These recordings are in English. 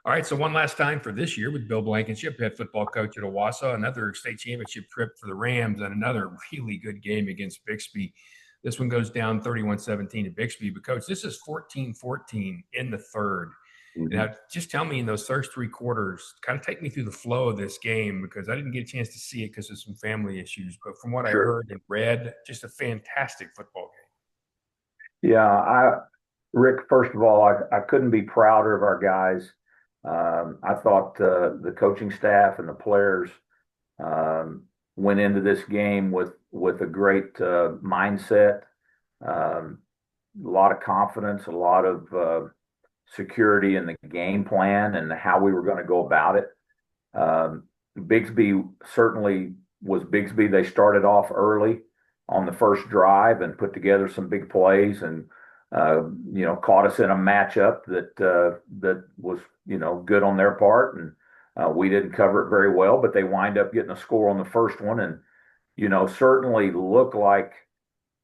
All right, so one last time for this year with Bill Blankenship, head football coach at Owasso, another state championship trip for the Rams, and another really good game against Bixby. This one goes down 31-17 to Bixby. But, Coach, this is 14-14 in the third. Mhm. Now, just tell me in those first three quarters, kind of take me through the flow of this game because I didn't get a chance to see it because of some family issues. But from what I Sure. heard and read, just a fantastic football game. Yeah, Rick, first of all, I couldn't be prouder of our guys. I thought the coaching staff and the players um, went into this game with a great mindset, a lot of confidence, a lot of security in the game plan and how we were going to go about it. Um, Bigsby certainly was Bigsby. They started off early on the first drive and put together some big plays and caught us in a matchup that was good on their part, and we didn't cover it very well, but they wind up getting a score on the first one, and certainly looked like,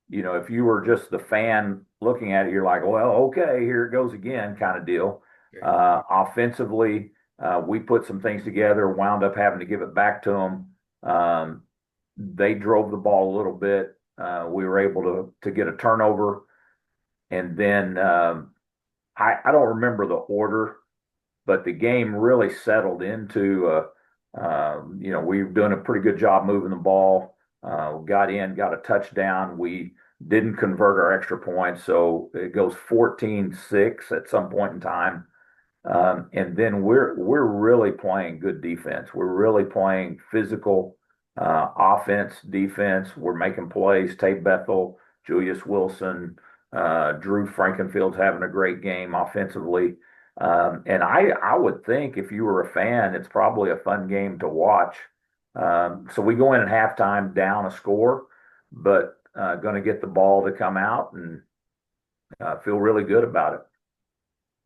if you were just the fan looking at it, you're like, well, okay, here it goes again, kind of deal. Okay. Offensively, we put some things together, wound up having to give it back to them. They drove the ball a little bit. We were able to get a turnover, and then I don't remember the order, but the game really settled into. We were doing a pretty good job moving the ball. Got in, got a touchdown. We didn't convert our extra points, so it goes 14-6 at some point in time. And then we're really playing good defense. We're really playing physical offense, defense. We're making plays. Tate Bethel, Julius Wilson, Drew Frankenfield's having a great game offensively. And I would think if you were a fan, it's probably a fun game to watch. So we go in at halftime down a score, but going to get the ball to come out and feel really good about it.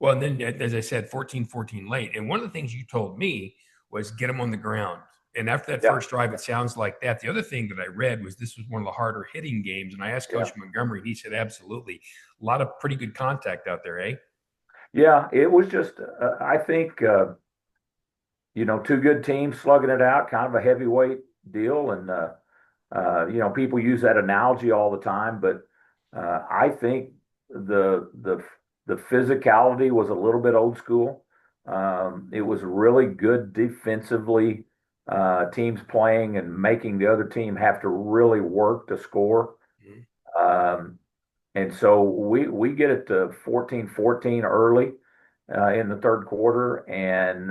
Well, and then, as I said, 14-14 late. And one of the things you told me was get them on the ground. And after that Yeah, first drive, it sounds like that. The other thing that I read was this was one of the harder hitting games. And I asked yeah, Coach Montgomery, and he said, absolutely. A lot of pretty good contact out there, eh? yeah. It was just, I think, two good teams slugging it out, kind of a heavyweight deal. And people use that analogy all the time, but I think the physicality was a little bit old school. It was really good defensively, teams playing and making the other team have to really work to score. Mhm. Um, and so we get it to 14-14 early in the third quarter, and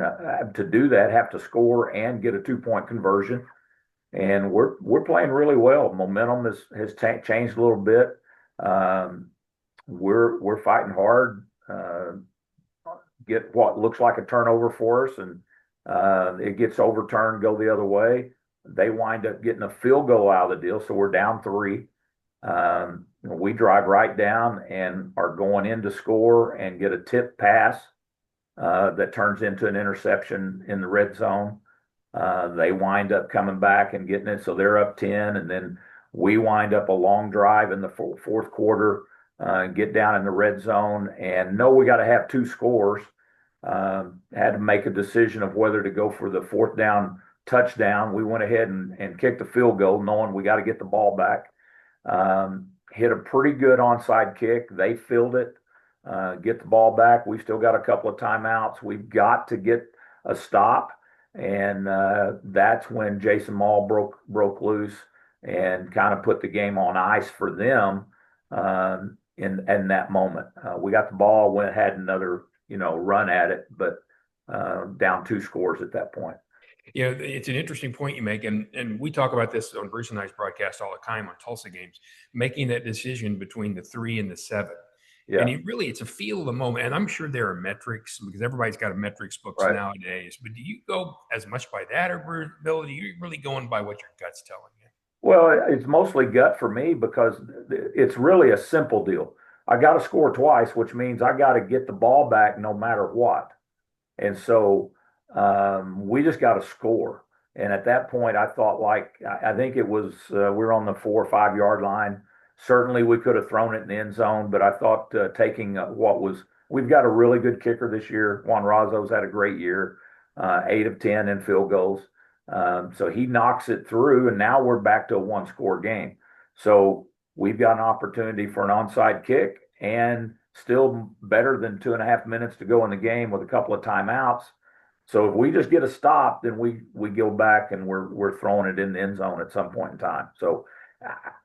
to do that, have to score and get a 2-point conversion. And we're playing really well. Momentum has changed a little bit. Um, we're fighting hard, get what looks like a turnover for us, and it gets overturned, go the other way. They wind up getting a field goal out of the deal, so we're down three. We drive right down and are going in to score and get a tip pass that turns into an interception in the red zone. They wind up coming back and getting it, so they're up 10, and then we wind up a long drive in the fourth quarter, get down in the red zone, and know we got to have two scores. Had to make a decision of whether to go for the fourth down touchdown. We went ahead and kicked the field goal, knowing we got to get the ball back. Hit a pretty good onside kick. They filled it, get the ball back. We've still got a couple of timeouts. We've got to get a stop. And that's when Jason Mall broke loose and kind of put the game on ice for them in that moment. We got the ball, had another run at it, but down two scores at that point. It's an interesting point you make, and we talk about this on Bruce and I's broadcast all the time on Tulsa games, making that decision between the 3 and the 7. And Yeah, it's a feel of the moment. And I'm sure there are metrics because everybody's got a metrics books right. nowadays. But do you go as much by that, or Bill, are you really going by what your gut's telling you? Well, it's mostly gut for me because it's really a simple deal. I got to score twice, which means I got to get the ball back no matter what. And so we just got to score. And at that point, I thought, like, I think it was we were on the 4 or 5 yard line. Certainly, we could have thrown it in the end zone, but I thought taking we've got a really good kicker this year. Juan Razzo's had a great year, 8 of 10 in field goals. So he knocks it through, and now we're back to a one-score game. So we've got an opportunity for an onside kick, and still better than 2.5 minutes to go in the game with a couple of timeouts. So if we just get a stop, then we go back and we're throwing it in the end zone at some point in time. So,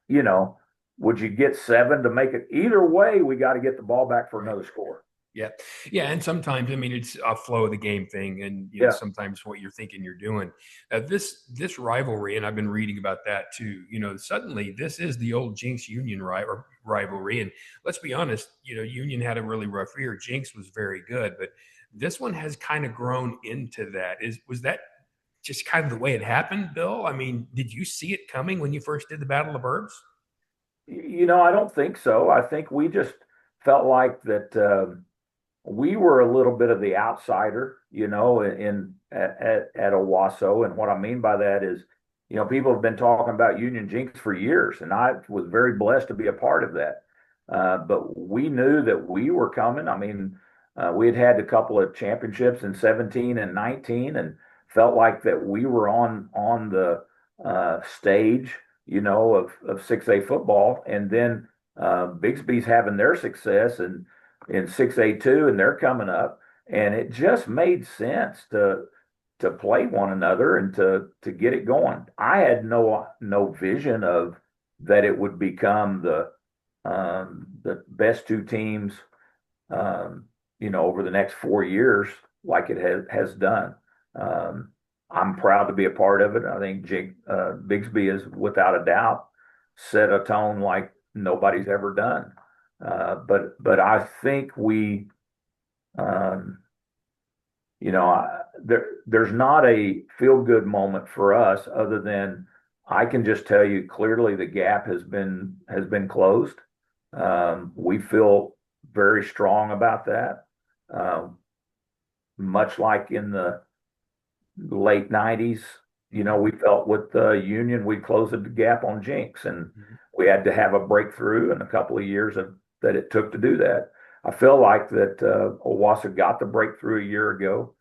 you know, would you get 7 to make it? Either way, we got to get the ball back for another score. Yeah. Yeah. And sometimes, I mean, it's a flow of the game thing. And, Yeah. sometimes what you're thinking you're doing. This rivalry, and I've been reading about that too, suddenly this is the old Jinx Union rivalry. And let's be honest, Union had a really rough year. Jinx was very good, but this one has kind of grown into that. Was that just kind of the way it happened, Bill? I mean, did you see it coming when you first did the Battle of Burbs? I don't think so. I think we just felt like that. We were a little bit of the outsider, at Owasso. And what I mean by that is, people have been talking about Union Jinx for years, and I was very blessed to be a part of that. But we knew that we were coming. I mean, we had had a couple of championships in 17 and 19, and felt like that we were on the stage, of 6A football. And then Bixby's having their success, and in 6A2, and they're coming up, and it just made sense to play one another and to get it going. I had no vision of that it would become the best two teams, over the next 4 years, like it has done. I'm proud to be a part of it. I think Bixby is, without a doubt, set a tone like nobody's ever done. But I think there's not a feel good moment for us, other than I can just tell you clearly the gap has been closed. We feel very strong about that. Much like in the late 90s, we felt with the Union, we closed the gap on Jinx, and we had to have a breakthrough in a couple of years that it took to do that. I feel like that Owasso got the breakthrough a year ago,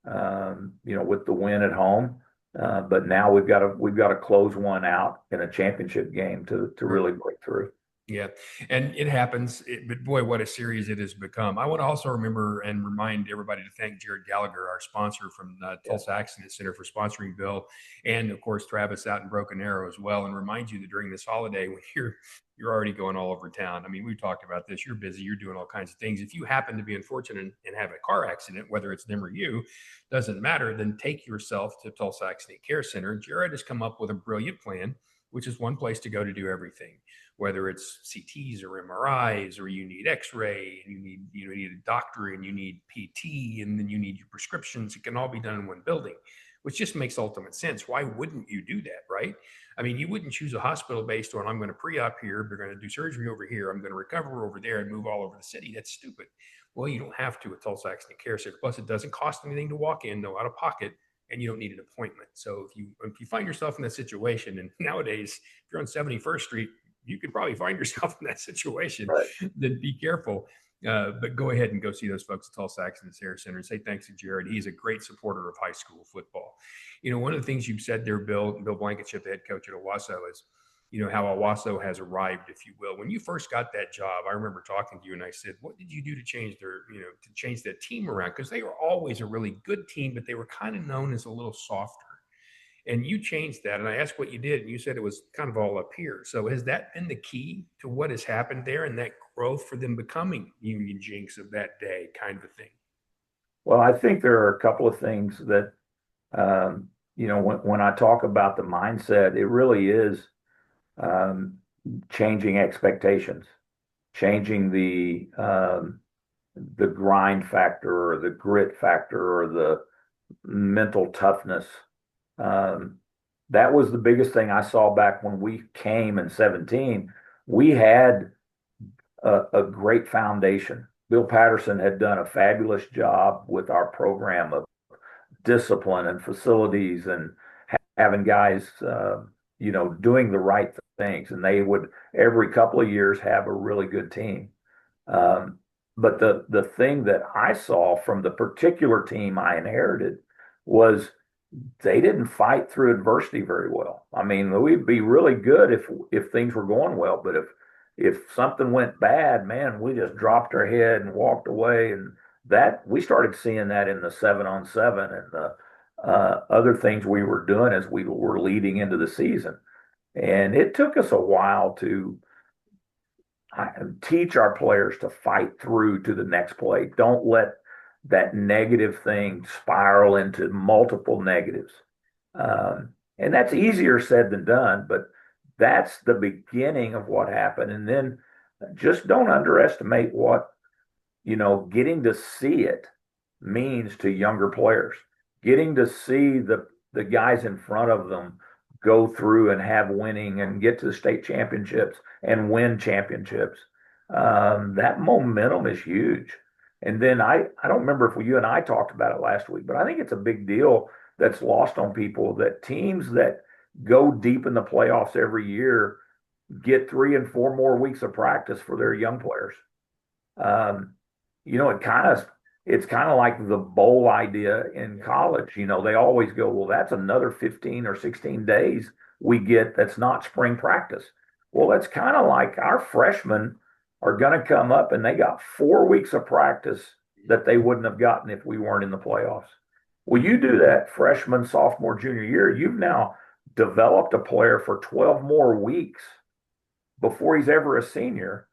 with the win at home. But now we've got to close one out in a championship game to really break through. Yeah, and it happens. But boy, what a series it has become. I want to also remember and remind everybody to thank Jared Gallagher, our sponsor from Tulsa Accident Center, for sponsoring Bill, and of course Travis out in Broken Arrow as well. And remind you that during this holiday, when you're already going all over town. I mean, we've talked about this. You're busy. You're doing all kinds of things. If you happen to be unfortunate and have a car accident, whether it's them or you, doesn't matter. Then take yourself to Tulsa Accident Care Center. Jared has come up with a brilliant plan, which is one place to go to do everything. Whether it's CTs or MRIs, or you need X-ray, and you need a doctor, and you need PT, and then you need your prescriptions. It can all be done in one building, which just makes ultimate sense. Why wouldn't you do that, right? I mean, you wouldn't choose a hospital based on, I'm going to pre-op here, we're going to do surgery over here, I'm going to recover over there and move all over the city. That's stupid. Well, you don't have to at Tulsa Accident Care Center. Plus, it doesn't cost anything to walk in, no out of pocket, and you don't need an appointment. So if you find yourself in that situation, and nowadays, if you're on 71st Street, you could probably find yourself in that situation. Right. Then be careful. But go ahead and go see those folks at Tulsa Accident Care Center and say thanks to Jared. He's a great supporter of high school football. One of the things you've said there, Bill Blankenship, the head coach at Owasso, is how Owasso has arrived, if you will. When you first got that job, I remember talking to you and I said, what did you do to change to change that team around? Because they were always a really good team, but they were kind of known as a little softer. And you changed that. And I asked what you did, and you said it was kind of all up here. So has that been the key to what has happened there, and that growth for them becoming Union Jinx of that day kind of a thing? Well, I think there are a couple of things that, when I talk about the mindset, it really is changing expectations, changing the grind factor, or the grit factor, or the mental toughness. That was the biggest thing I saw back when we came in 17. We had a great foundation. Bill Patterson had done a fabulous job with our program of discipline and facilities, and having guys, doing the right things, and they would every couple of years have a really good team. Um, but the thing that I saw from the particular team I inherited was they didn't fight through adversity very well. I mean, we'd be really good if things were going well, but if something went bad, man, we just dropped our head and walked away. And that we started seeing that in the 7-on-7 and the other things we were doing as we were leading into the season. And it took us a while to teach our players to fight through to the next play. Don't let that negative thing spiral into multiple negatives. And that's easier said than done, but that's the beginning of what happened. And then just don't underestimate what, getting to see it means to younger players. Getting to see the guys in front of them go through and have winning and get to the state championships and win championships. That momentum is huge. And then I don't remember if you and I talked about it last week, but I think it's a big deal that's lost on people that teams that go deep in the playoffs every year get 3 and 4 more weeks of practice for their young players. Um, it's kind of like the bowl idea in college. They always go, well, that's another 15 or 16 days we get that's not spring practice. Well, that's kind of like our freshmen are going to come up and they got 4 weeks of practice that they wouldn't have gotten if we weren't in the playoffs. Well, you do that freshman, sophomore, junior year, you've now developed a player for 12 more weeks before he's ever a senior.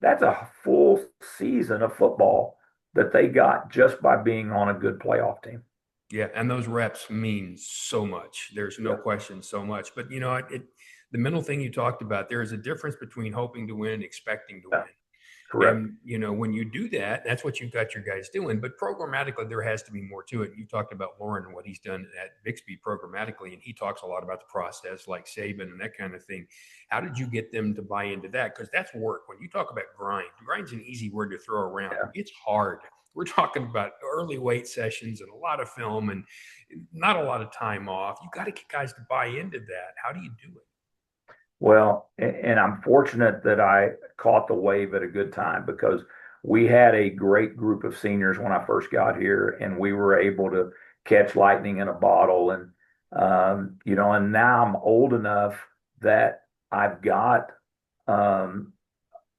That's a full season of football that they got just by being on a good playoff team. Yeah, and those reps mean so much. There's no question, so much. But the mental thing you talked about, there is a difference between hoping to win and expecting to Yeah, win. correct. And when you do that, that's what you've got your guys doing. But programmatically, there has to be more to it. You talked about Lauren and what he's done at Bixby programmatically, and he talks a lot about the process, like Saban and that kind of thing. How did you get them to buy into that? Because that's work. When you talk about grind's an easy word to throw around. Yeah. It's hard. We're talking about early weight sessions and a lot of film and not a lot of time off. You got to get guys to buy into that. How do you do it? Well, and I'm fortunate that I caught the wave at a good time because we had a great group of seniors when I first got here, and we were able to catch lightning in a bottle. And now I'm old enough that I've got um,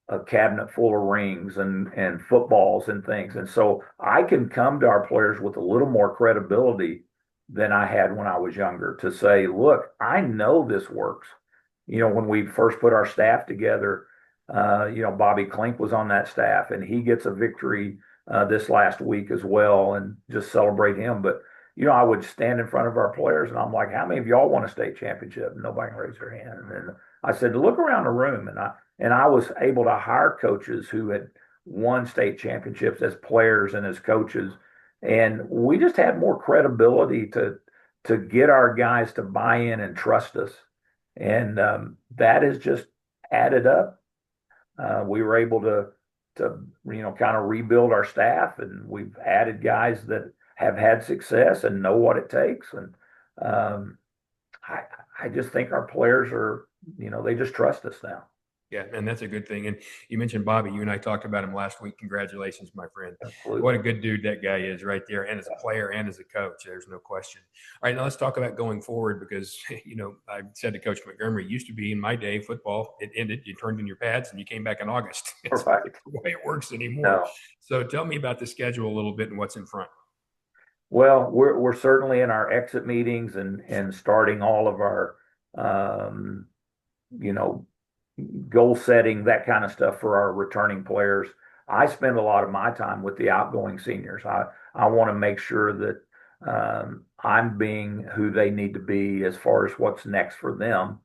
a cabinet full of rings and footballs and things. And so I can come to our players with a little more credibility than I had when I was younger to say, look, I know this works. When we first put our staff together, Bobby Klink was on that staff and he gets a victory this last week as well and just celebrate him. But, I would stand in front of our players and I'm like, how many of y'all won a state championship? And nobody can raise their hand. And then I said, look around the room. And I was able to hire coaches who had won state championships as players and as coaches. And we just had more credibility to get our guys to buy in and trust us. And that has just added up. We were able to kind of rebuild our staff, and we've added guys that have had success and know what it takes. And um, I just think our players are, they just trust us now. Yeah, and that's a good thing. And you mentioned Bobby. You and I talked about him last week. Congratulations, my friend. Absolutely. What a good dude that guy is right there. And as a player and as a coach, there's no question. All right, now let's talk about going forward because, I said to Coach Montgomery, it used to be in my day, football, it ended, you turned in your pads and you came back in August. It's Right. not the way it works anymore. No. So tell me about the schedule a little bit and what's in front. Well, we're certainly in our exit meetings and starting all of our, you know, goal setting, that kind of stuff for our returning players. I spend a lot of my time with the outgoing seniors. I want to make sure that I'm being who they need to be as far as what's next for them.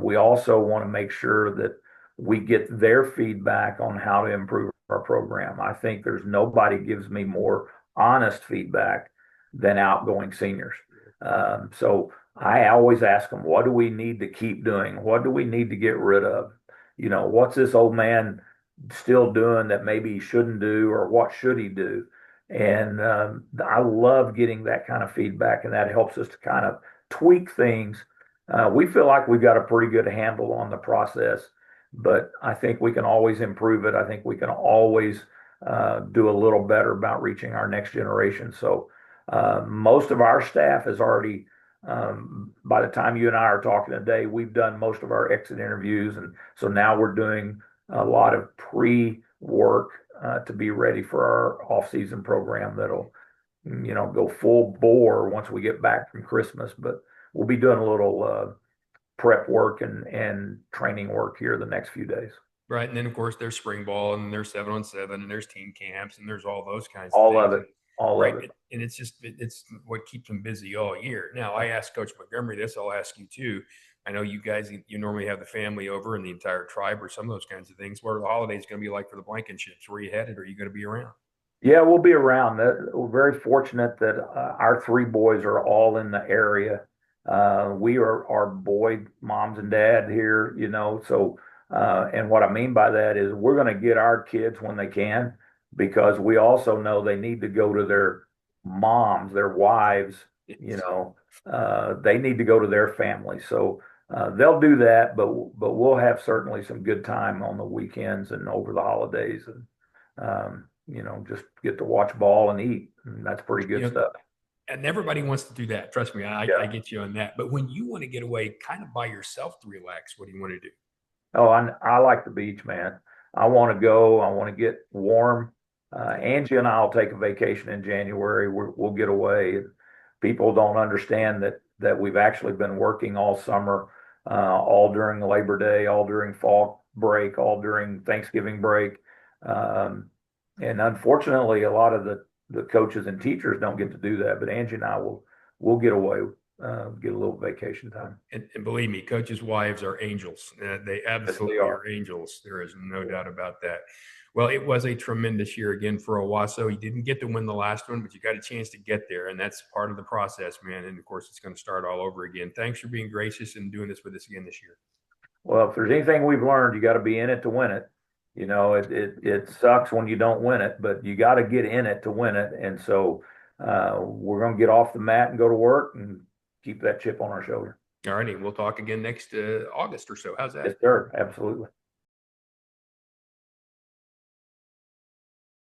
We also want to make sure that we get their feedback on how to improve our program. I think there's nobody gives me more honest feedback than outgoing seniors. So I always ask them, what do we need to keep doing? What do we need to get rid of? What's this old man still doing that maybe he shouldn't do, or what should he do? And I love getting that kind of feedback, and that helps us to kind of tweak things We feel like we've got a pretty good handle on the process, but I think we can always improve it. I think we can always do a little better about reaching our next generation. So most of our staff is already, by the time you and I are talking today, we've done most of our exit interviews. And so now we're doing a lot of pre-work to be ready for our off-season program that'll, go full bore once we get back from Christmas. But we'll be doing a little prep work and training work here the next few days. Right. And then, of course, there's spring ball and there's 7-on-7 and there's team camps and there's all those kinds of All of things. it, all Right. of it. And it's just, it's what keeps them busy all year. Now, I asked Coach Montgomery this, I'll ask you too. I know you guys, you normally have the family over and the entire tribe or some of those kinds of things. What are the holidays going to be like for the Blankenships? Where are you headed? Are you going to be around? Yeah, we'll be around. We're very fortunate that our three boys are all in the area. We are our boy moms and dad here, So, and what I mean by that is we're going to get our kids when they can, because we also know they need to go to their moms, their wives. They need to go to their family. So they'll do that, but we'll have certainly some good time on the weekends and over the holidays, and just get to watch ball and eat. And that's pretty You good know, stuff. and everybody wants to do that. Trust me, I Yeah. get you on that. But when you want to get away kind of by yourself to relax, what do you want to do? Oh, I like the beach, man. I want to go. I want to get warm. Angie and I'll take a vacation in January. We'll get away. People don't understand that we've actually been working all summer, all during Labor Day, all during fall break, all during Thanksgiving break. And unfortunately, a lot of the coaches and teachers don't get to do that. But Angie and I will get away, get a little vacation time. And believe me, coaches' wives are angels. They Yes, they absolutely are. are angels. There is no doubt about that. Well, it was a tremendous year again for Owasso. You didn't get to win the last one, but you got a chance to get there, and that's part of the process, man. And of course, it's going to start all over again. Thanks for being gracious and doing this with us again this year. Well, if there's anything we've learned, you got to be in it to win it. It sucks when you don't win it, but you got to get in it to win it. And so we're going to get off the mat and go to work and keep that chip on our shoulder. All righty, we'll talk again next August or so. How's that? Yes, sir. Absolutely.